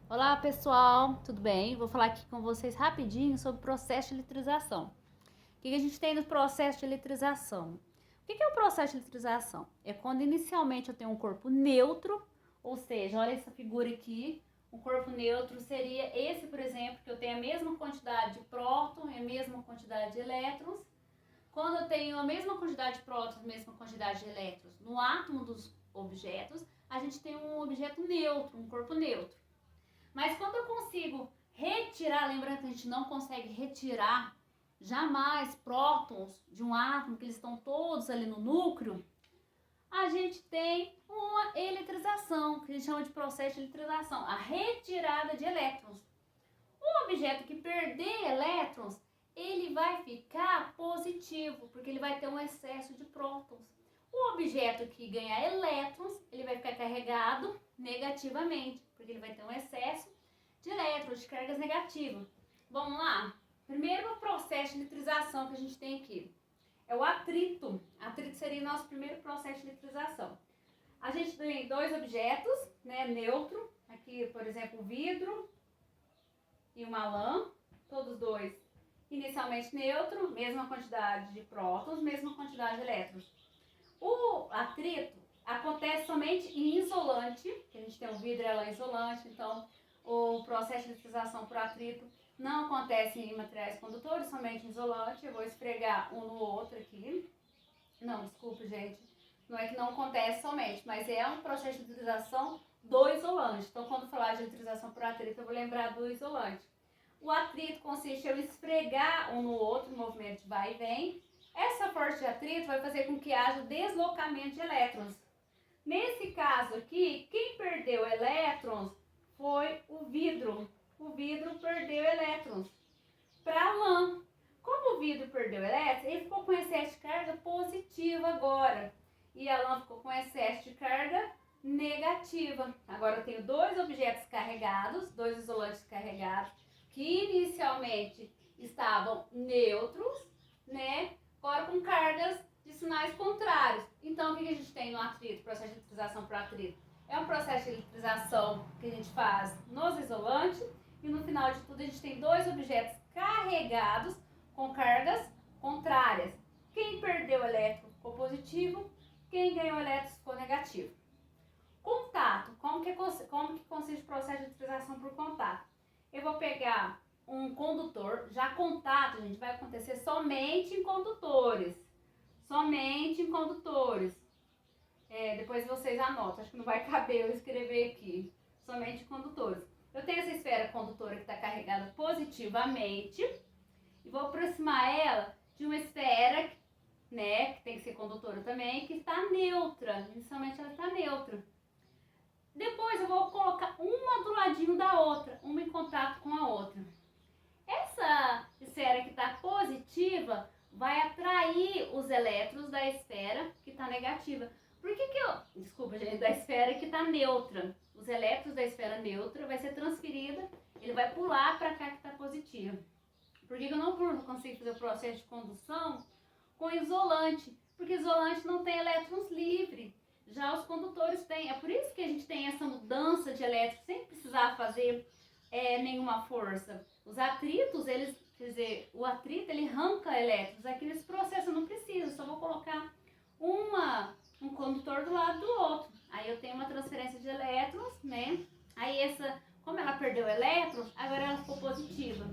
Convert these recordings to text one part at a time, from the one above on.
Olá pessoal, tudo bem? Vou falar aqui com vocês rapidinho sobre o processo de eletrização. O que a gente tem no processo de eletrização? O que é o processo de eletrização? É quando inicialmente eu tenho um corpo neutro, ou seja, olha essa figura aqui, um corpo neutro seria esse, por exemplo, que eu tenho a mesma quantidade de prótons e a mesma quantidade de elétrons. Quando eu tenho a mesma quantidade de prótons, a mesma quantidade de elétrons no átomo dos objetos, a gente tem um objeto neutro, um corpo neutro. Mas quando eu consigo retirar, lembrando que a gente não consegue retirar jamais prótons de um átomo, que eles estão todos ali no núcleo, a gente tem uma eletrização, que a gente chama de processo de eletrização, a retirada de elétrons. Um objeto que perder elétrons, ele vai ficar positivo, porque ele vai ter um excesso de prótons. O objeto que ganhar elétrons, ele vai ficar carregado negativamente, porque ele vai ter um excesso de elétrons, de cargas negativas. Vamos lá? Primeiro processo de eletrização que a gente tem aqui é o atrito. Atrito seria o nosso primeiro processo de eletrização. A gente tem dois objetos, né, neutro, aqui, por exemplo, o vidro e uma lã, todos dois inicialmente neutro, mesma quantidade de prótons, mesma quantidade de elétrons. O atrito acontece somente em isolante, que a gente tem o vidro e a lã isolante, então o processo de eletrização por atrito não acontece em materiais condutores, somente em isolante. Eu vou esfregar um no outro aqui. Não, desculpe, gente. Não é que não acontece somente, mas é um processo de eletrização do isolante. Então, quando falar de eletrização por atrito, eu vou lembrar do isolante. O atrito consiste em eu esfregar um no outro, um movimento de vai e vem. Essa força de atrito vai fazer com que haja deslocamento de elétrons. Nesse caso aqui, quem perdeu elétrons foi o vidro. O vidro perdeu elétrons para a lã. Como o vidro perdeu elétrons, ele ficou com excesso de carga positiva agora. E a lã ficou com excesso de carga negativa. Agora eu tenho dois objetos carregados, dois isolantes carregados, que inicialmente estavam neutros, né? Agora com cargas de sinais contrários. Então o que a gente tem no atrito, processo de eletrização por atrito? É um processo de eletrização que a gente faz nos isolantes e no final de tudo a gente tem dois objetos carregados com cargas contrárias. Quem perdeu elétron ficou positivo, quem ganhou elétron ficou negativo. Contato. Como que consiste o processo de eletrização por contato? Eu vou pegar um condutor, já contato, gente, vai acontecer somente em condutores. Somente em condutores. Depois vocês anotam, acho que não vai caber eu escrever aqui. Somente em condutores. Eu tenho essa esfera condutora que está carregada positivamente e vou aproximar ela de uma esfera, né, que tem que ser condutora também, que está neutra. Inicialmente ela está neutra. Depois eu vou colocar uma do ladinho da outra, uma em contato com a outra. Essa esfera que está positiva vai atrair os elétrons da esfera que está negativa. Por que desculpa, gente, da esfera que está neutra. Os elétrons da esfera neutra vai ser transferida, ele vai pular para cá que está positivo. Por que eu não consigo fazer o processo de condução com isolante? Porque isolante não tem elétrons livres. Já os condutores têm. É por isso que a gente tem essa mudança de elétrons sem precisar fazer nenhuma força. Os atritos, quer dizer, o atrito ele arranca elétrons. Aqui nesse processo eu não preciso, só vou colocar um condutor do lado do outro. Aí eu tenho uma transferência de elétrons, né? Aí como ela perdeu elétrons, agora ela ficou positiva.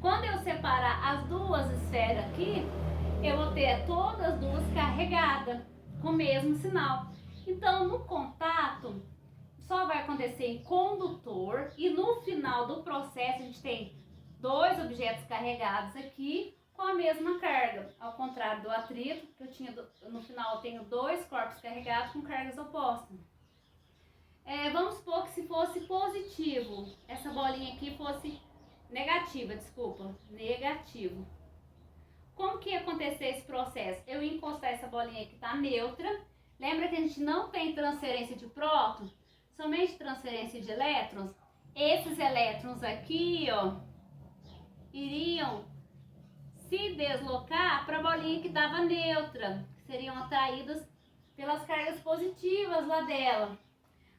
Quando eu separar as duas esferas aqui, eu vou ter todas as duas carregadas com o mesmo sinal. Então, no contato, só vai acontecer em condutor e no final do processo a gente tem dois objetos carregados aqui com a mesma carga. Ao contrário do atrito, que no final eu tenho dois corpos carregados com cargas opostas. Vamos supor que se fosse positivo, essa bolinha aqui fosse negativa, desculpa, negativo. Como que ia acontecer esse processo? Eu ia encostar essa bolinha que está neutra. Lembra que a gente não tem transferência de prótons, somente transferência de elétrons? Esses elétrons aqui, ó, iriam se deslocar para a bolinha que estava neutra, que seriam atraídas pelas cargas positivas lá dela.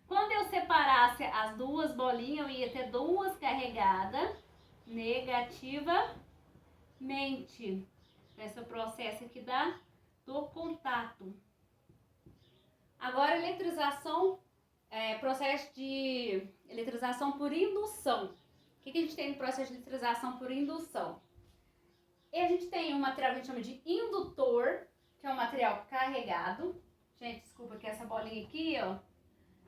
Quando eu separasse as duas bolinhas, eu ia ter duas carregadas negativamente. Esse é o processo aqui do contato. Agora, eletrização, processo de eletrização por indução. O que a gente tem no processo de eletrização por indução? E a gente tem um material que a gente chama de indutor, que é um material carregado. Gente, desculpa que essa bolinha aqui, ó,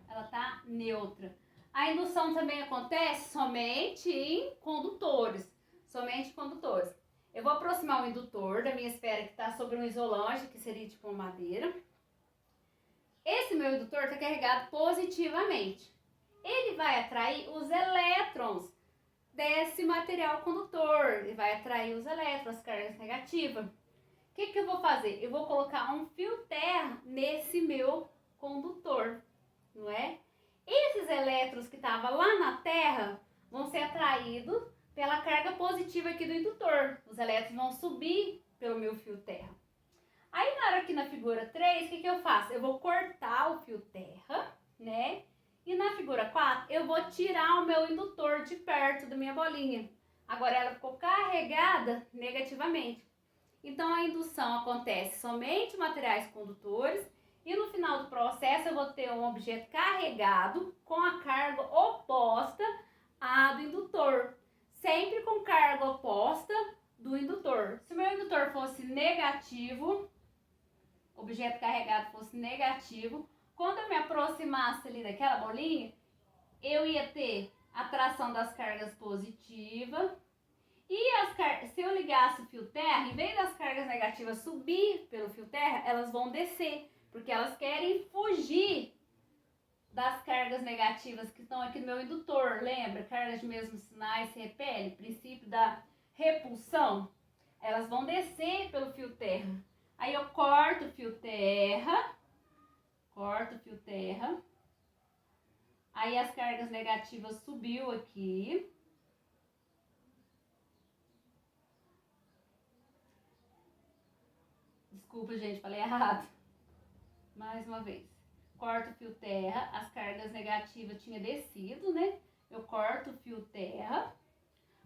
ela tá neutra. A indução também acontece somente em condutores. Somente em condutores. Eu vou aproximar o indutor da minha esfera que está sobre um isolante, que seria tipo uma madeira. Esse meu indutor está carregado positivamente. Ele vai atrair os elétrons desse material condutor. Ele vai atrair os elétrons, as cargas negativas. O que eu vou fazer? Eu vou colocar um fio terra nesse meu condutor, não é? Esses elétrons que estavam lá na Terra vão ser atraídos pela carga positiva aqui do indutor. Os elétrons vão subir pelo meu fio terra. Aí, na hora aqui na figura 3, o que eu faço? Eu vou cortar o fio terra, né? E na figura 4, eu vou tirar o meu indutor de perto da minha bolinha. Agora, ela ficou carregada negativamente. Então, a indução acontece somente em materiais condutores. E no final do processo, eu vou ter um objeto carregado com a carga oposta à do indutor. Sempre com carga oposta do indutor. Se o meu indutor fosse negativo, objeto carregado fosse negativo, quando eu me aproximasse ali daquela bolinha, eu ia ter atração das cargas positivas. E se eu ligasse o fio terra, em vez das cargas negativas subir pelo fio terra, elas vão descer, porque elas querem fugir das cargas negativas que estão aqui no meu indutor. Lembra? Cargas de mesmos sinais se repelem, princípio da repulsão. Elas vão descer pelo fio terra. Aí eu corto o fio terra. Aí as cargas negativas subiu aqui. Desculpa, gente, falei errado. Mais uma vez. Corto o fio terra, as cargas negativas tinham descido, né? Eu corto o fio terra.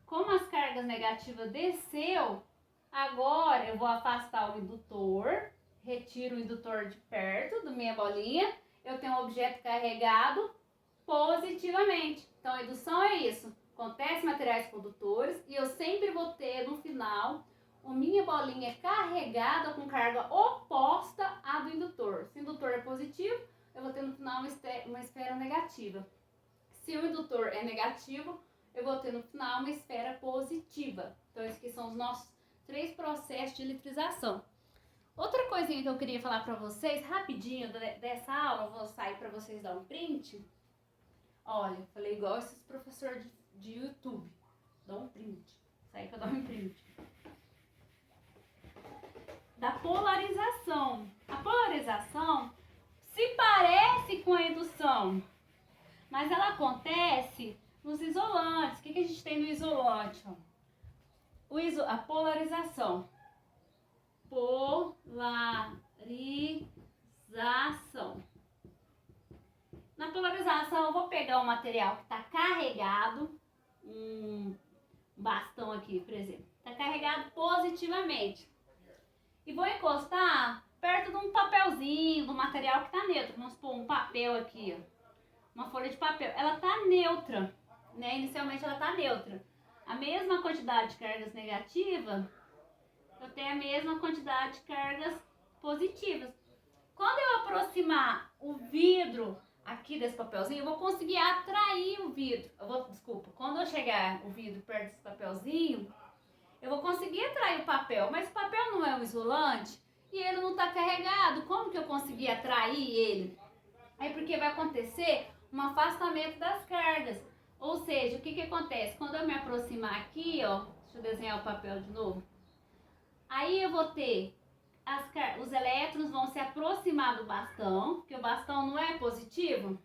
Como as cargas negativas desceu, agora eu vou afastar o indutor, retiro o indutor de perto da minha bolinha, eu tenho um objeto carregado positivamente. Então, a indução é isso. Acontece em materiais condutores e eu sempre vou ter no final a minha bolinha carregada com carga oposta à do indutor. Se o indutor é positivo, eu vou ter no final uma esfera negativa. Se o indutor é negativo, eu vou ter no final uma esfera positiva. Então, esses aqui são os nossos 3 processos de eletrização. Outra coisinha que eu queria falar para vocês, rapidinho dessa aula, eu vou sair para vocês dar um print. Olha, falei igual esses professores de YouTube. Dá um print. Saí para dar um print. Da polarização. A polarização se parece com a indução, mas ela acontece nos isolantes. O que a gente tem no isolante? A polarização. Polarização. Na polarização, eu vou pegar o material que está carregado, um bastão aqui, por exemplo, está carregado positivamente. E vou encostar perto de um papelzinho, do material que está neutro. Vamos supor um papel aqui, ó. Uma folha de papel. Ela está neutra, né? Inicialmente ela está neutra. A mesma quantidade de cargas negativas, eu tenho a mesma quantidade de cargas positivas. Quando eu aproximar o vidro aqui desse papelzinho, eu vou conseguir atrair o vidro. Quando eu chegar o vidro perto desse papelzinho, eu vou conseguir atrair o papel, mas o papel não é um isolante e ele não está carregado. Como que eu consegui atrair ele? É porque vai acontecer um afastamento das cargas. Ou seja, o que acontece? Quando eu me aproximar aqui, ó, deixa eu desenhar o papel de novo. Aí eu vou ter, os elétrons vão se aproximar do bastão, porque o bastão não é positivo.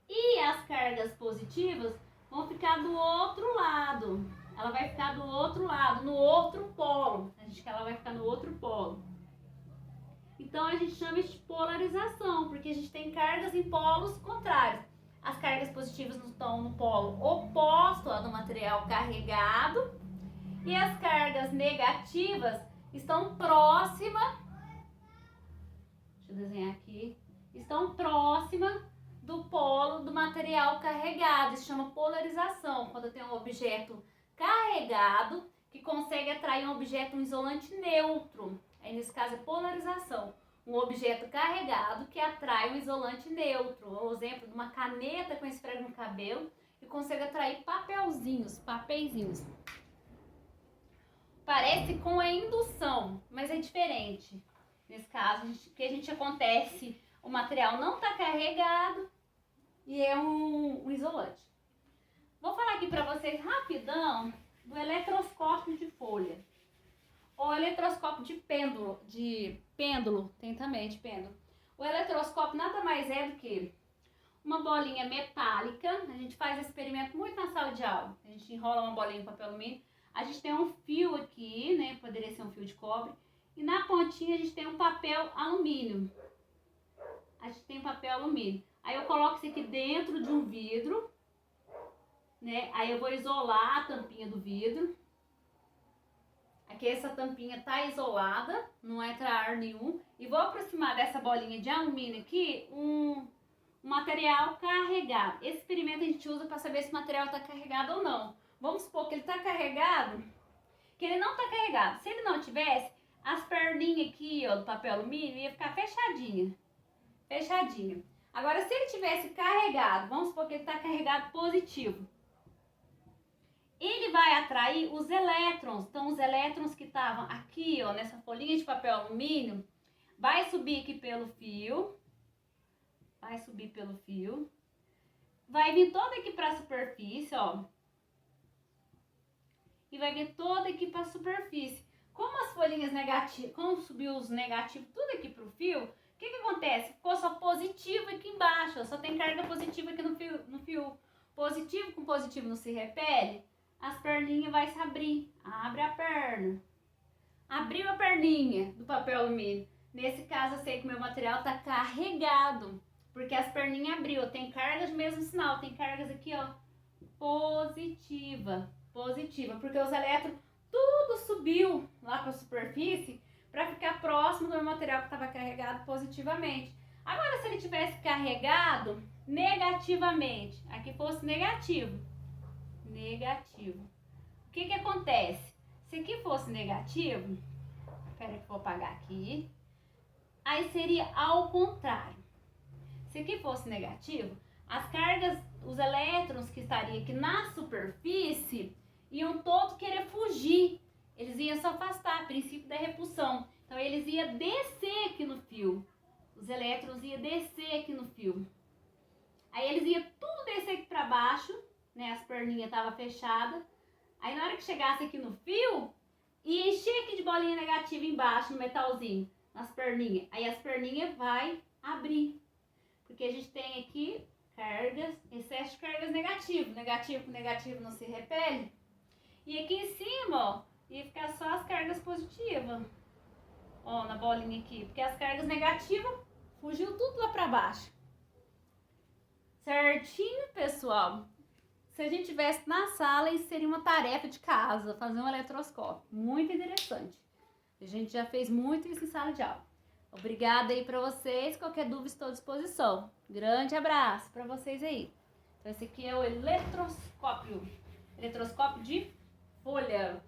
E as cargas positivas vão ficar do outro lado. Ela vai ficar do outro lado, no outro polo. A gente quer ela vai ficar no outro polo. Então a gente chama isso de polarização, porque a gente tem cargas em polos contrários. As cargas positivas estão no polo oposto ao do material carregado e as cargas negativas estão próximas, deixa eu desenhar aqui, estão próximas do polo do material carregado. Isso chama polarização, quando eu tenho um objeto carregado que consegue atrair um objeto, um isolante neutro. Aí nesse caso é polarização. Um objeto carregado que atrai um isolante neutro. Um exemplo de uma caneta com esfrega no cabelo e consegue atrair papeizinhos. Parece com a indução, mas é diferente. Nesse caso, o que a gente acontece, o material não está carregado e é um isolante. Vou falar aqui para vocês rapidão do eletroscópio de folha. Ou eletroscópio de pêndulo, tem também de pêndulo. O eletroscópio nada mais é do que uma bolinha metálica. A gente faz esse experimento muito na sala de aula. A gente enrola uma bolinha em papel alumínio. A gente tem um fio aqui, né? Poderia ser um fio de cobre. E na pontinha a gente tem um papel alumínio. Aí eu coloco isso aqui dentro de um vidro, né? Aí eu vou isolar a tampinha do vidro. Aqui essa tampinha tá isolada, não entra ar nenhum. E vou aproximar dessa bolinha de alumínio aqui um material carregado. Esse experimento a gente usa para saber se o material está carregado ou não. Vamos supor que ele está carregado, que ele não está carregado. Se ele não tivesse, as perninhas aqui, ó, do papel alumínio ia ficar fechadinha. Agora, se ele tivesse carregado, vamos supor que ele está carregado positivo. Ele vai atrair os elétrons. Então, os elétrons que estavam aqui, ó, nessa folhinha de papel alumínio, vai subir aqui pelo fio. Vai vir todo aqui para a superfície, ó. E vai vir todo aqui para a superfície. Como as folhinhas negativas, como subiu os negativos tudo aqui pro fio, o que acontece? Ficou só positivo aqui embaixo, ó. Só tem carga positiva aqui no fio. Positivo com positivo não se repele. As perninhas vai se abrir. Abre a perna. Abriu a perninha do papel alumínio. Nesse caso, eu sei que meu material está carregado. Porque as perninhas abriu. Tem cargas do mesmo sinal. Tem cargas aqui, ó. Positiva. Porque os elétrons tudo subiu lá para a superfície para ficar próximo do meu material que estava carregado positivamente. Agora, se ele tivesse carregado negativamente, aqui fosse negativo. O que acontece? Se aqui fosse negativo, espera que eu vou apagar aqui, aí seria ao contrário. Se aqui fosse negativo, as cargas, os elétrons que estariam aqui na superfície, iam todos querer fugir. Eles iam se afastar, princípio da repulsão. Então, eles iam descer aqui no fio. Os elétrons iam descer aqui no fio. Aí, eles iam tudo descer aqui para baixo, né? As perninhas estavam fechadas. Aí, na hora que chegasse aqui no fio, ia encher aqui de bolinha negativa embaixo, no metalzinho, nas perninhas. Aí, as perninhas vai abrir. Porque a gente tem aqui cargas, excesso de cargas negativas. Negativo com negativo não se repele. E aqui em cima, ó, ia ficar só as cargas positivas. Ó, na bolinha aqui. Porque as cargas negativas fugiu tudo lá pra baixo. Certinho, pessoal? Se a gente tivesse na sala, isso seria uma tarefa de casa, fazer um eletroscópio. Muito interessante. A gente já fez muito isso em sala de aula. Obrigada aí pra vocês. Qualquer dúvida, estou à disposição. Grande abraço pra vocês aí. Então, esse aqui é o eletroscópio. Eletroscópio de folha.